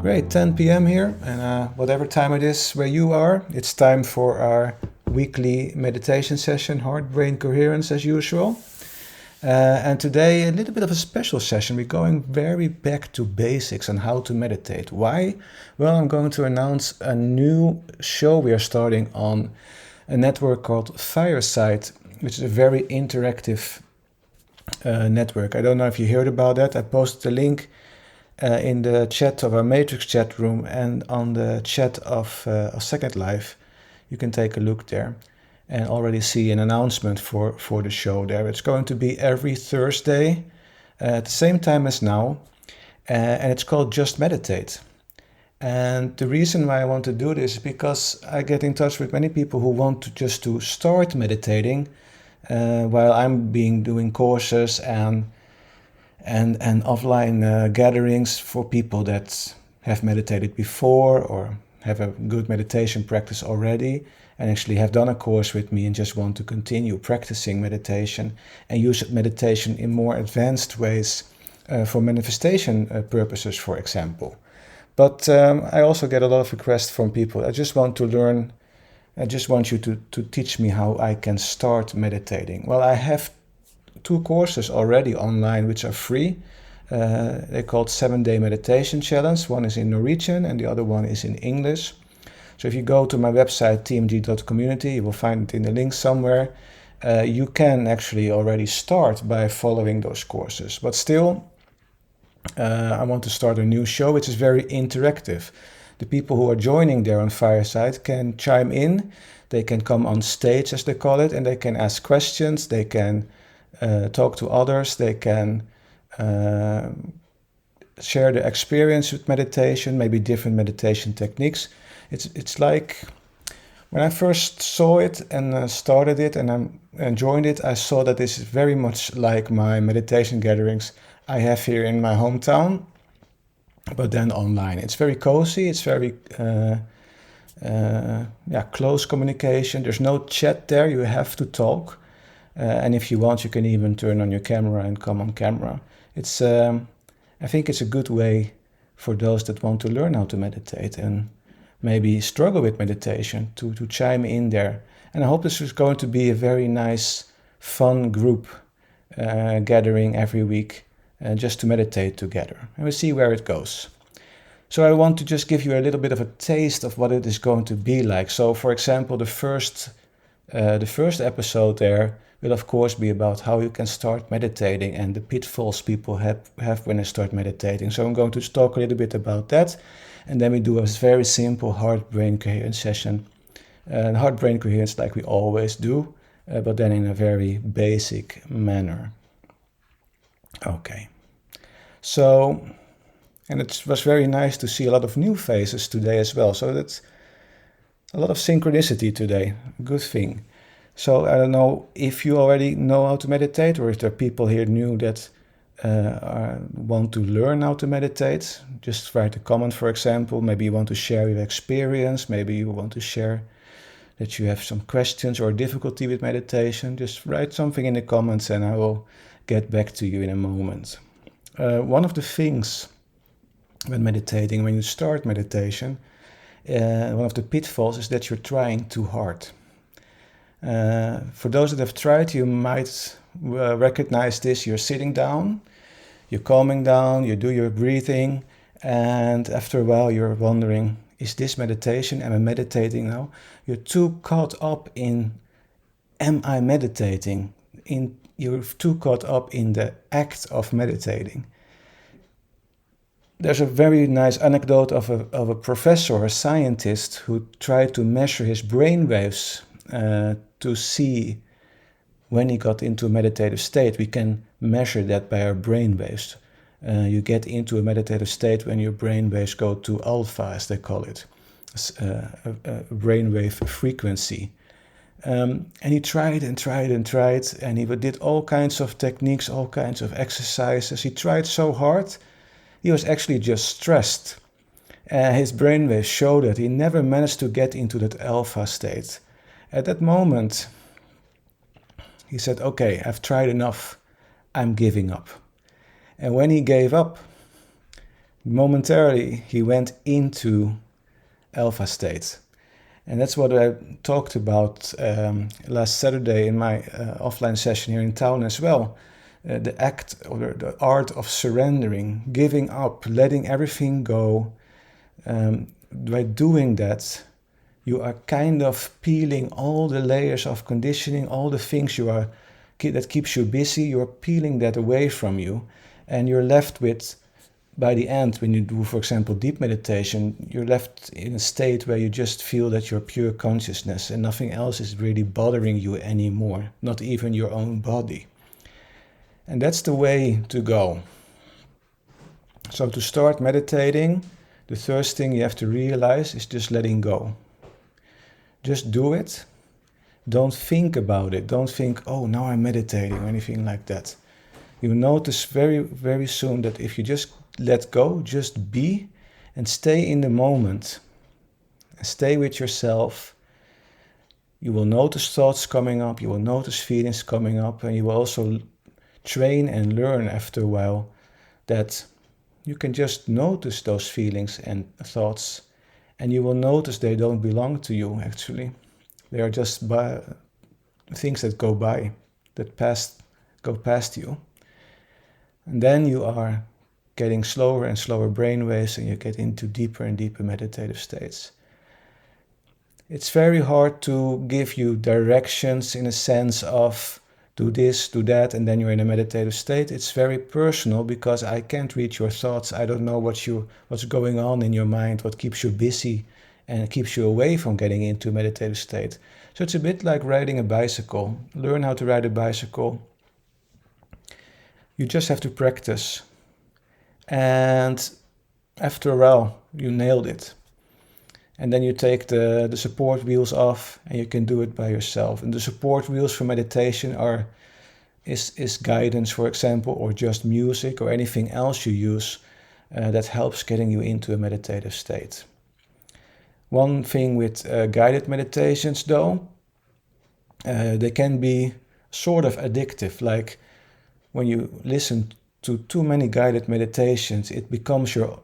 Great, 10 p.m. here, and whatever time it is where you are, it's time for our weekly meditation session, Heart-Brain Coherence as usual. And today, a little bit of a special session. We're going very back to basics on how to meditate. Why? Well, I'm going to announce a new show we are starting on a network called Fireside, which is a very interactive network. I don't know if you heard about that. I posted a link in the chat of our Matrix chat room and on the chat of Second Life. You can take a look there and already see an announcement for the show there. It's going to be every Thursday at the same time as now, and it's called Just Meditate. And the reason why I want to do this is because I get in touch with many people who want to start meditating while I'm doing courses and offline gatherings for people that have meditated before or have a good meditation practice already and actually have done a course with me and just want to continue practicing meditation and use meditation in more advanced ways for manifestation purposes, for example. But I also get a lot of requests from people. I just want to learn. I just want you to teach me how I can start meditating. Well, I have 2 courses already online which are free. They're called 7-Day Meditation Challenge. One is in Norwegian and the other one is in English. So if you go to my website tmg.community, you will find it in the link somewhere. You can actually already start by following those courses. But still, I want to start a new show which is very interactive. The people who are joining there on Fireside can chime in. They can come on stage, as they call it, and they can ask questions. They can talk to others. They can share their experience with meditation, maybe different meditation techniques. It's like when I first saw it and started it and joined it, I saw that this is very much like my meditation gatherings I have here in my hometown, but then online. It's very cozy. It's very close communication. There's no chat there. You have to talk. And if you want, you can even turn on your camera and come on camera. It's, I think it's a good way for those that want to learn how to meditate and maybe struggle with meditation to chime in there. And I hope this is going to be a very nice, fun group gathering every week just to meditate together. And we'll see where it goes. So I want to just give you a little bit of a taste of what it is going to be like. So, for example, the first episode there will of course be about how you can start meditating and the pitfalls people have when they start meditating. So I'm going to talk a little bit about that, and then we do a very simple heart-brain coherence session. Heart-brain coherence like we always do, but then in a very basic manner. Okay. So, and it was very nice to see a lot of new faces today as well. So that's a lot of synchronicity today. Good thing. So I don't know if you already know how to meditate or if there are people here new that want to learn how to meditate. Just write a comment, for example. Maybe you want to share your experience. Maybe you want to share that you have some questions or difficulty with meditation. Just write something in the comments and I will get back to you in a moment. One of the things when meditating, when you start meditation, one of the pitfalls is that you're trying too hard. For those that have tried, you might recognize this. You're sitting down, you're calming down, you do your breathing, and after a while you're wondering, is this meditation? Am I meditating now? You're too caught up in, am I meditating? You're too caught up in the act of meditating. There's a very nice anecdote of a professor, a scientist, who tried to measure his brain waves to see when he got into a meditative state. We can measure that by our brain waves. You get into a meditative state when your brain waves go to alpha, as they call it, a brainwave frequency. And he tried and tried and tried, and he did all kinds of techniques, all kinds of exercises. He tried so hard, he was actually just stressed. His brainwaves showed that he never managed to get into that alpha state. At that moment, he said, okay, I've tried enough, I'm giving up. And when he gave up, Momentarily, he went into alpha state. And that's what I talked about last Saturday in my offline session here in town as well. The act or the art of surrendering, giving up, letting everything go. By doing that, you are kind of peeling all the layers of conditioning, all the things that keeps you busy. You're peeling that away from you, and you're left with, by the end, when you do, for example, deep meditation, you're left in a state where you just feel that you're pure consciousness and nothing else is really bothering you anymore, not even your own body. And that's the way to go. So to start meditating, the first thing you have to realize is just letting go. Just do it. Don't think about it. Don't think, oh, now I'm meditating or anything like that. You'll notice very, very soon that if you just let go, just be and stay in the moment. Stay with yourself. You will notice thoughts coming up. You will notice feelings coming up. And you will also train and learn after a while that you can just notice those feelings and thoughts. And you will notice they don't belong to you, actually. They are just things that go by, that go past you. And then you are getting slower and slower brainwaves, and you get into deeper and deeper meditative states. It's very hard to give you directions in a sense of do this, do that, and then you're in a meditative state. It's very personal because I can't read your thoughts. I don't know what's going on in your mind, what keeps you busy and keeps you away from getting into a meditative state. So it's a bit like riding a bicycle. Learn how to ride a bicycle. You just have to practice. And after a while, you nailed it. And then you take the support wheels off and you can do it by yourself. And the support wheels for meditation is guidance, for example, or just music or anything else you use that helps getting you into a meditative state. One thing with guided meditations, though, they can be sort of addictive. Like when you listen to too many guided meditations, it becomes your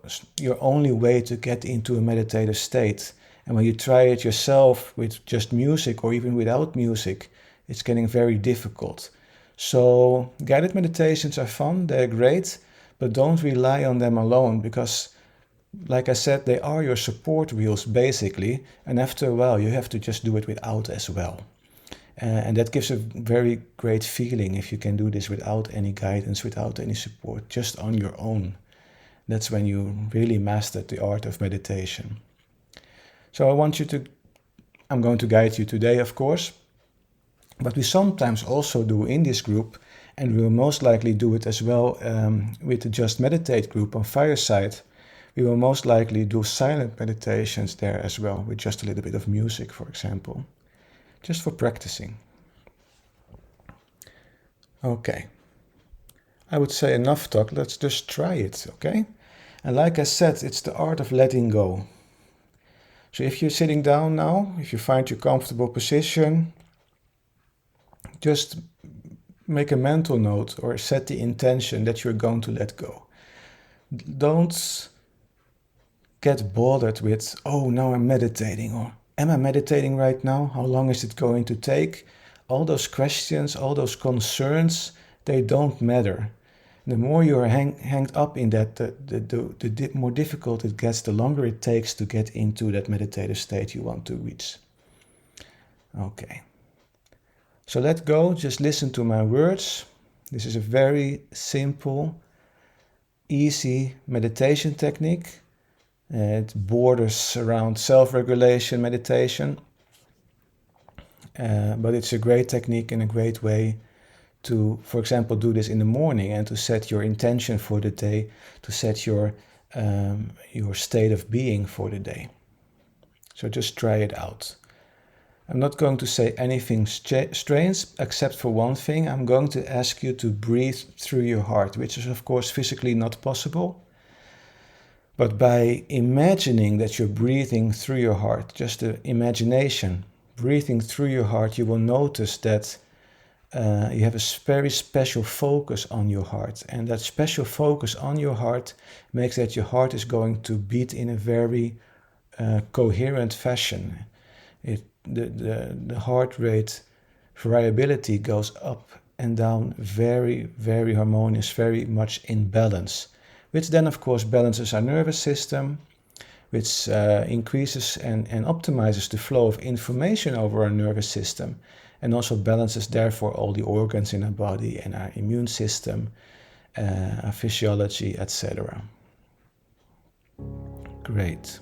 only way to get into a meditative state. And when you try it yourself with just music or even without music, it's getting very difficult. So guided meditations are fun, they're great, but don't rely on them alone because, like I said, they are your support wheels basically, and after a while you have to just do it without as well. And that gives a very great feeling if you can do this without any guidance, without any support, just on your own. That's when you really mastered the art of meditation. So I'm going to guide you today, of course, but we sometimes also do in this group, and we will most likely do it as well with the Just Meditate group on Fireside. We will most likely do silent meditations there as well, with just a little bit of music, for example. Just for practicing. Okay. I would say enough talk, let's just try it, okay? And like I said, it's the art of letting go. So if you're sitting down now, if you find your comfortable position, just make a mental note or set the intention that you're going to let go. Don't get bothered with, oh, now I'm meditating, or am I meditating right now? How long is it going to take? All those questions, all those concerns, they don't matter. The more you are hanged up in that, the more difficult it gets, the longer it takes to get into that meditative state you want to reach. Okay. So let go, just listen to my words. This is a very simple, easy meditation technique. It borders around self-regulation meditation, but it's a great technique and a great way to, for example, do this in the morning and to set your intention for the day, to set your state of being for the day. So just try it out. I'm not going to say anything strange, except for one thing. I'm going to ask you to breathe through your heart, which is, of course, physically not possible. But by imagining that you're breathing through your heart, just the imagination, breathing through your heart, you will notice that you have a very special focus on your heart. And that special focus on your heart makes that your heart is going to beat in a very coherent fashion. The heart rate variability goes up and down very, very harmonious, very much in balance, which then, of course, balances our nervous system, which increases and optimizes the flow of information over our nervous system, and also balances, therefore, all the organs in our body and our immune system, our physiology, etc. Great.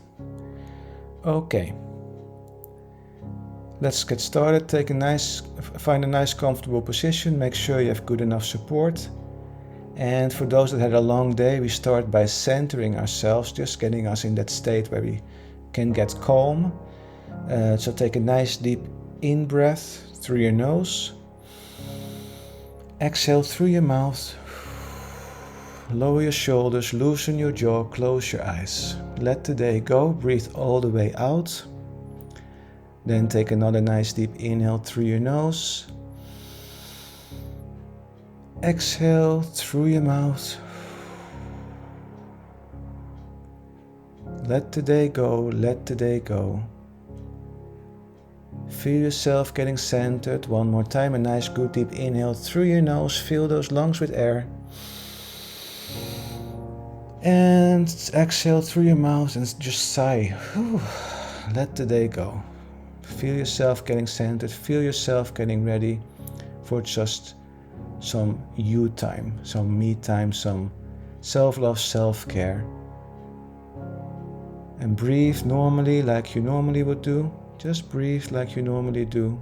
Okay. Let's get started. Find a nice comfortable position. Make sure you have good enough support. And for those that had a long day, we start by centering ourselves, just getting us in that state where we can get calm. So take a nice deep in-breath through your nose. Exhale through your mouth. Lower your shoulders, loosen your jaw, close your eyes. Let the day go. Breathe all the way out. Then take another nice deep inhale through your nose. Exhale through your mouth. Let the day go, let the day go. Feel yourself getting centered. One more time, a nice good deep inhale through your nose. Fill those lungs with air. And exhale through your mouth and just sigh. Let the day go. Feel yourself getting centered. Feel yourself getting ready for just some you time, some me time, some self-love, self-care. And breathe normally like you normally would do. Just breathe like you normally do.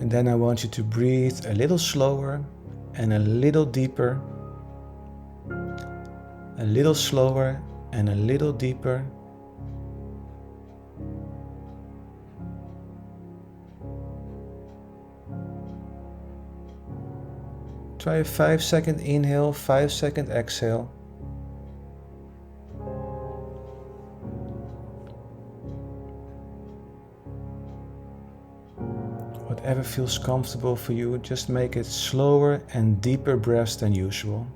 And then I want you to breathe a little slower and a little deeper. A little slower and a little deeper. Try a 5-second inhale, 5-second exhale. Whatever feels comfortable for you, just make it slower and deeper breaths than usual.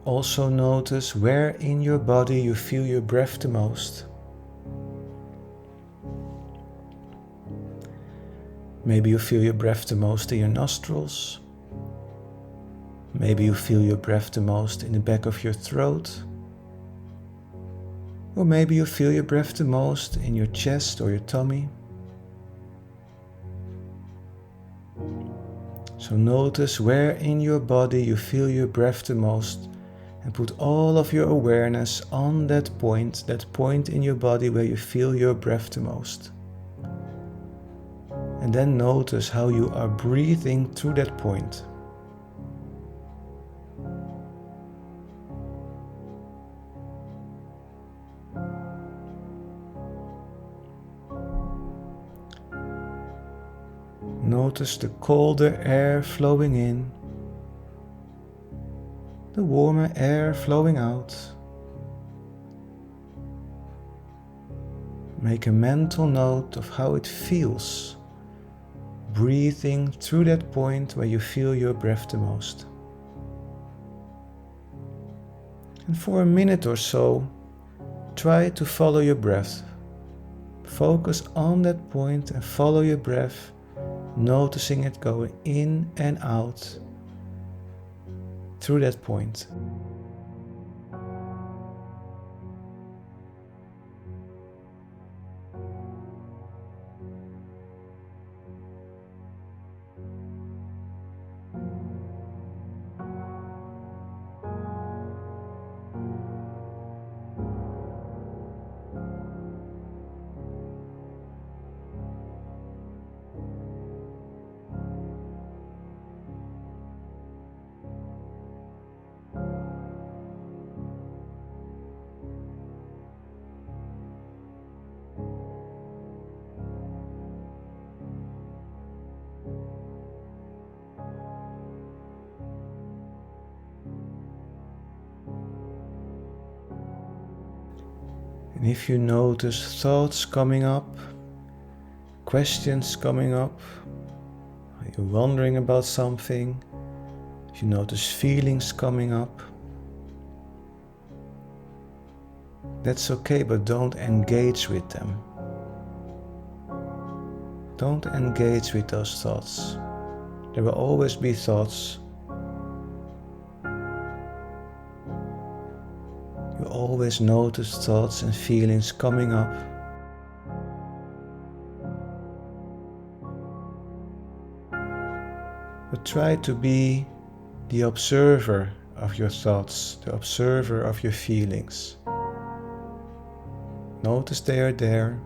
Also notice where in your body you feel your breath the most. Maybe you feel your breath the most in your nostrils. Maybe you feel your breath the most in the back of your throat. Or maybe you feel your breath the most in your chest or your tummy. So notice where in your body you feel your breath the most, and put all of your awareness on that point in your body where you feel your breath the most. And then notice how you are breathing through that point. Notice the colder air flowing in, the warmer air flowing out. Make a mental note of how it feels, breathing through that point where you feel your breath the most. And for a minute or so, try to follow your breath. Focus on that point and follow your breath, noticing it going in and out through that point. And if you notice thoughts coming up, questions coming up, you're wondering about something, if you notice feelings coming up, that's okay, but don't engage with them. Don't engage with those thoughts. There will always be thoughts. You always notice thoughts and feelings coming up. But try to be the observer of your thoughts, the observer of your feelings. Notice they are there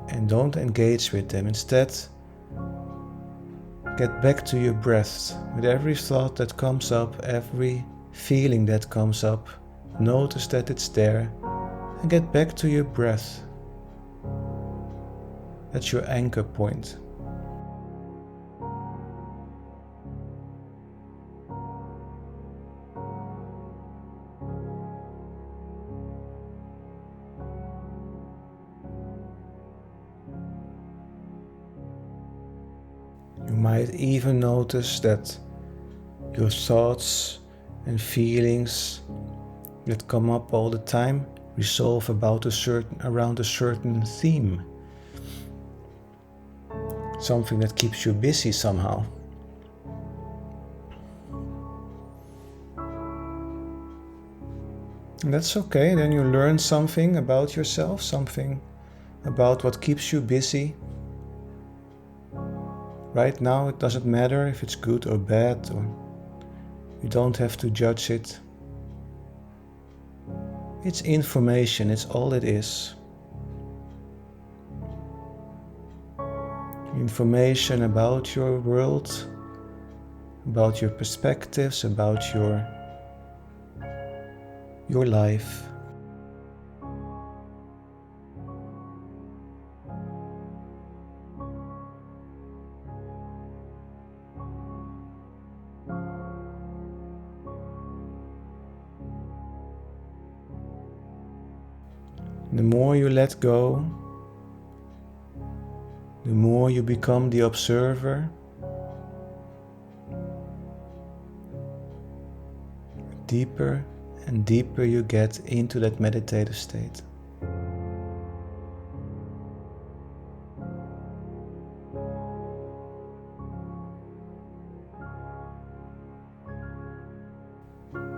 and don't engage with them. Instead, get back to your breath. With every thought that comes up, every feeling that comes up, notice that it's there and get back to your breath. That's your anchor point. You might even notice that your thoughts and feelings that come up all the time resolve around a certain theme. Something that keeps you busy somehow. And that's okay, then you learn something about yourself, something about what keeps you busy. Right now it doesn't matter if it's good or bad, or you don't have to judge it. It's information, it's all it is. Information about your world, about your perspectives, about your life. The more you let go, the more you become the observer. Deeper and deeper you get into that meditative state.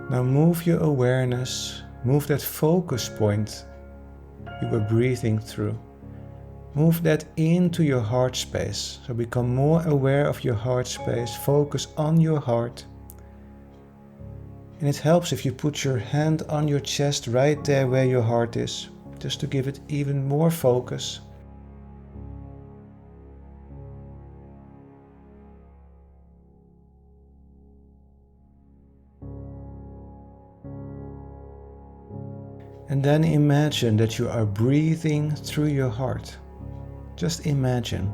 Now move your awareness, move that focus point you were breathing through. Move that into your heart space. So become more aware of your heart space. Focus on your heart. And it helps if you put your hand on your chest right there where your heart is, just to give it even more focus. And then imagine that you are breathing through your heart. Just imagine.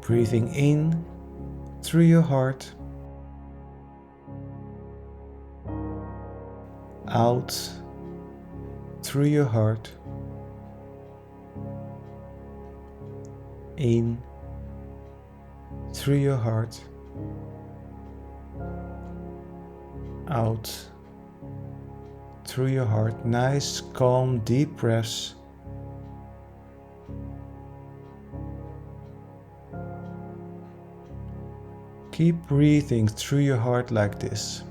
Breathing in through your heart. Out through your heart. In through your heart. Out through your heart. Nice, calm, deep breaths. Keep breathing through your heart like this.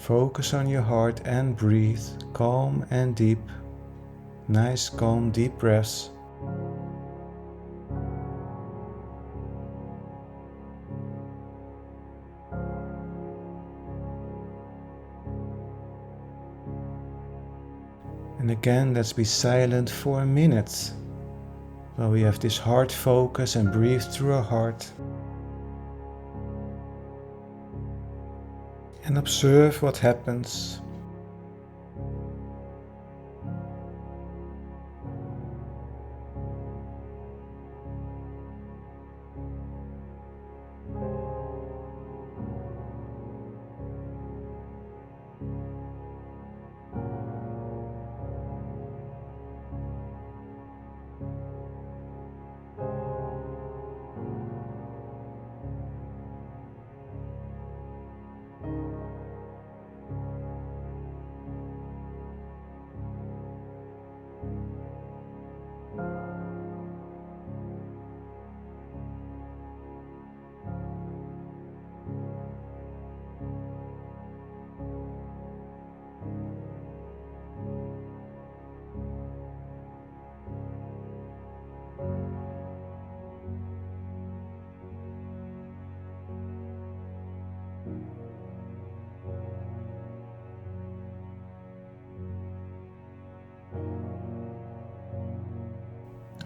Focus on your heart and breathe, calm and deep. Nice, calm, deep breaths. And again, let's be silent for a minute. While we have this heart focus and breathe through our heart. And observe what happens.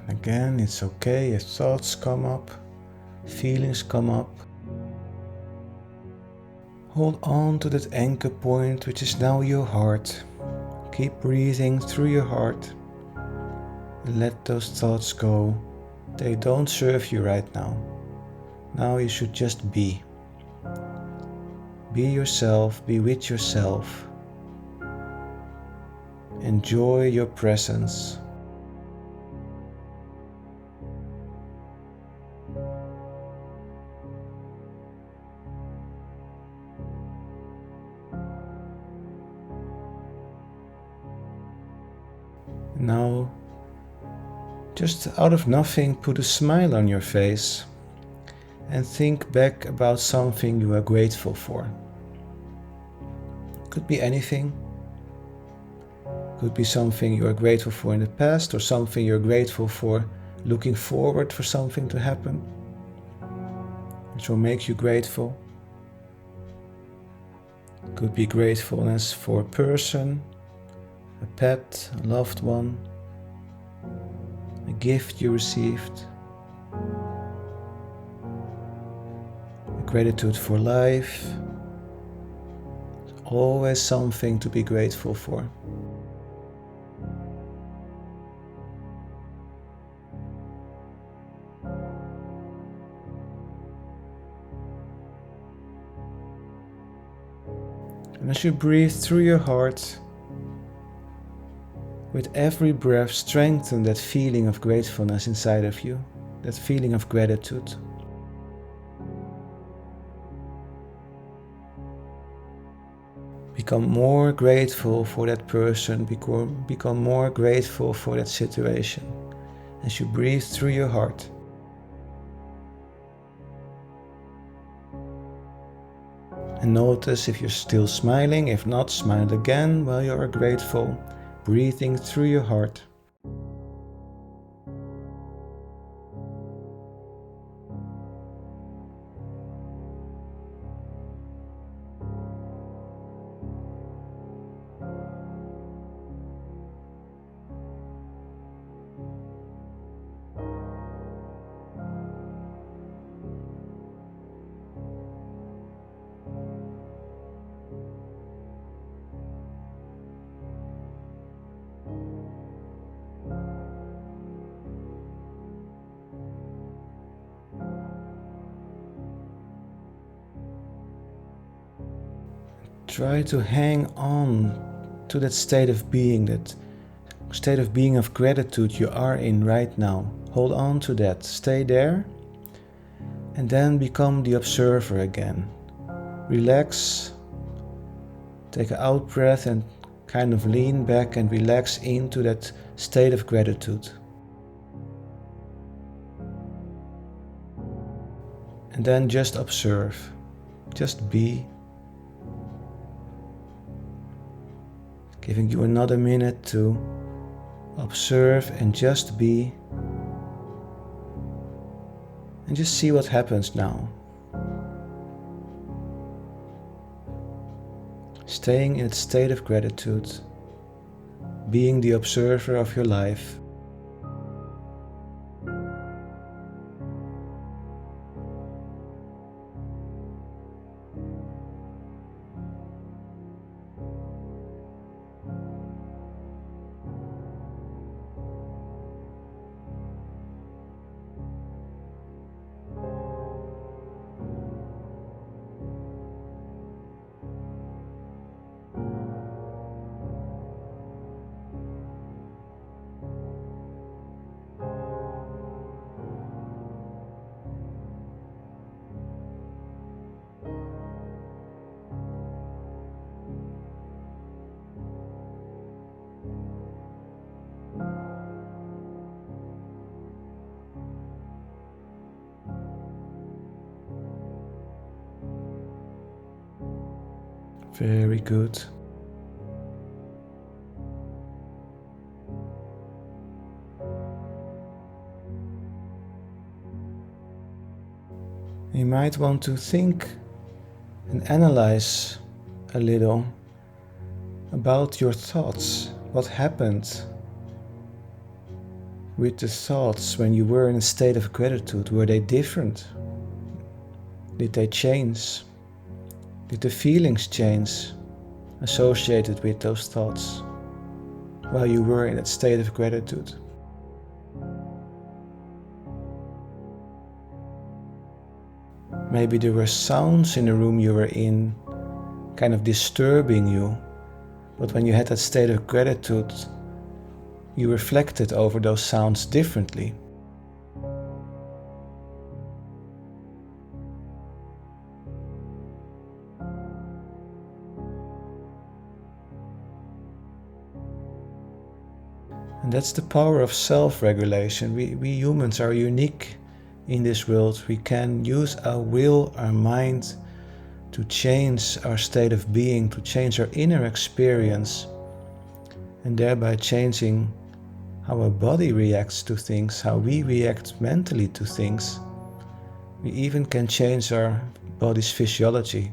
Again, it's okay if thoughts come up, feelings come up. Hold on to that anchor point, which is now your heart. Keep breathing through your heart. And let those thoughts go. They don't serve you right now. Now you should just be. Be yourself, be with yourself. Enjoy your presence. Now, just out of nothing, put a smile on your face and think back about something you are grateful for. Could be anything. Could be something you are grateful for in the past, or something you're grateful for looking forward for something to happen, which will make you grateful. Could be gratefulness for a person, a pet, a loved one, a gift you received, a gratitude for life. There's always something to be grateful for. And as you breathe through your heart, with every breath, strengthen that feeling of gratefulness inside of you, that feeling of gratitude. Become more grateful for that person, become more grateful for that situation as you breathe through your heart. And notice if you're still smiling. If not, smile again while you are grateful, breathing through your heart. Try to hang on to that state of being of gratitude you are in right now. Hold on to that, stay there, and then become the observer again. Relax, take an out breath and kind of lean back and relax into that state of gratitude. And then just observe, just be. Giving you another minute to observe and just be. And just see what happens now. Staying in a state of gratitude, being the observer of your life. Very good. You might want to think and analyze a little about your thoughts. What happened with the thoughts when you were in a state of gratitude? Were they different? Did they change? Did the feelings change associated with those thoughts while you were in that state of gratitude? Maybe there were sounds in the room you were in kind of disturbing you, but when you had that state of gratitude, you reflected over those sounds differently. And that's the power of self-regulation. We humans are unique in this world. We can use our will, our mind, to change our state of being, to change our inner experience, and thereby changing how our body reacts to things, how we react mentally to things. We even can change our body's physiology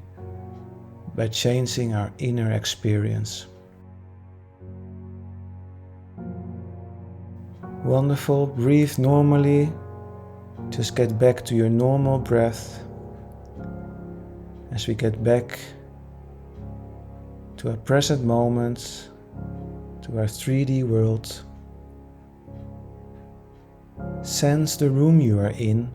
by changing our inner experience. Wonderful. Breathe normally. Just get back to your normal breath. As we get back to our present moment, to our 3D world, sense the room you are in.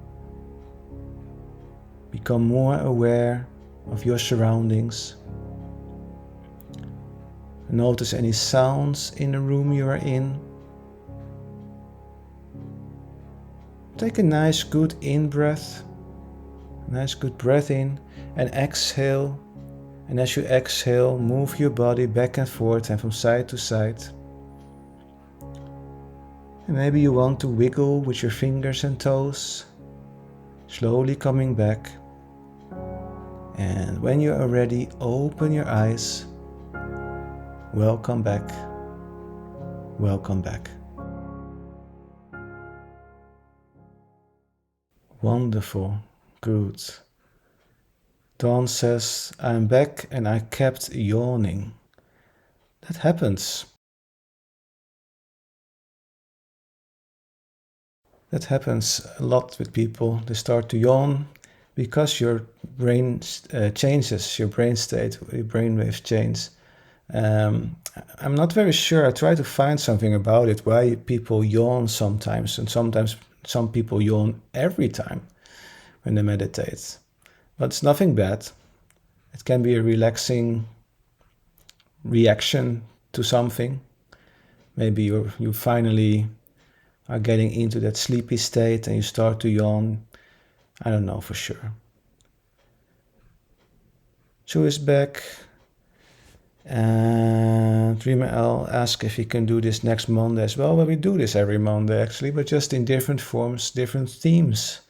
Become more aware of your surroundings. Notice any sounds in the room you are in. Take a nice good in-breath, a nice good breath in, and exhale. And as you exhale, move your body back and forth and from side to side. And maybe you want to wiggle with your fingers and toes, slowly coming back. And when you are ready, open your eyes. Welcome back. Welcome back. Wonderful. Good. Dawn says, I'm back and I kept yawning. That happens. That happens a lot with people. They start to yawn because your brain changes, your brain state, your brain waves change. I'm not very sure. I try to find something about it, why people yawn sometimes, and sometimes some people yawn every time when they meditate. But it's nothing bad. It can be a relaxing reaction to something. Maybe you finally are getting into that sleepy state and you start to yawn. I don't know for sure. Sue is back. And Dreamer asked if he can do this next Monday as well. Well, we do this every Monday actually, but just in different forms, different themes.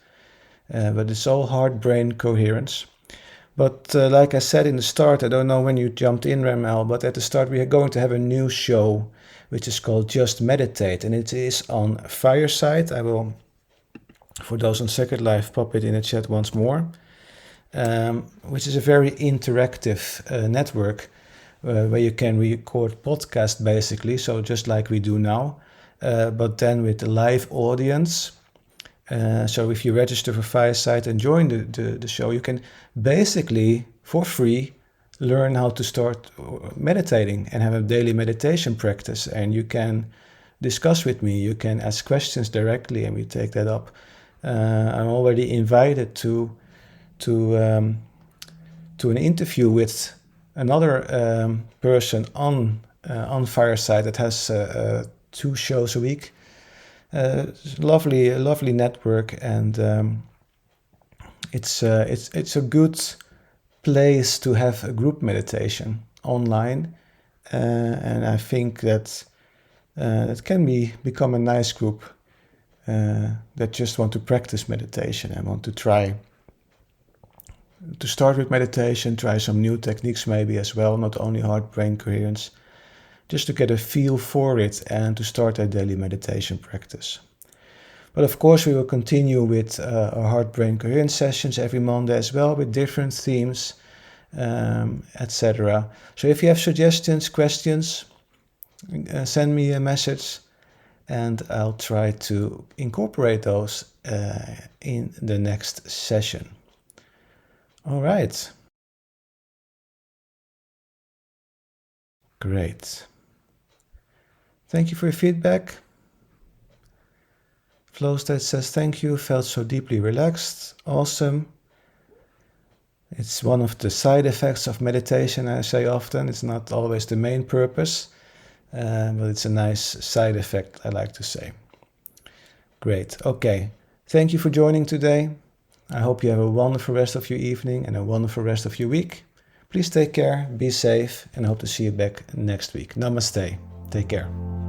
But it's all heart-brain coherence. But like I said in the start, I don't know when you jumped in, Ramel, but at the start we are going to have a new show, which is called Just Meditate, and it is on Fireside. I will, for those on Second Life, pop it in the chat once more, which is a very interactive network where you can record podcast basically, so just like we do now, but then with a live audience. So if you register for Fireside and join the show, you can basically, for free, learn how to start meditating and have a daily meditation practice. And you can discuss with me, you can ask questions directly, and we take that up. I'm already invited to an interview with another person on Fireside that has 2 shows a week. Lovely network, and it's a good place to have a group meditation online, and I think that it can become a nice group that just want to practice meditation and want to try to start with meditation, try some new techniques maybe as well, not only heart-brain coherence, just to get a feel for it and to start a daily meditation practice. But of course, we will continue with our heart-brain coherence sessions every Monday as well, with different themes, etc. So if you have suggestions, questions, send me a message and I'll try to incorporate those in the next session. All right. Great. Thank you for your feedback. Flowstate says, thank you, felt so deeply relaxed. Awesome. It's one of the side effects of meditation, I say often. It's not always the main purpose, but it's a nice side effect, I like to say. Great. Okay. Thank you for joining today. I hope you have a wonderful rest of your evening and a wonderful rest of your week. Please take care, be safe, and I hope to see you back next week. Namaste. Take care.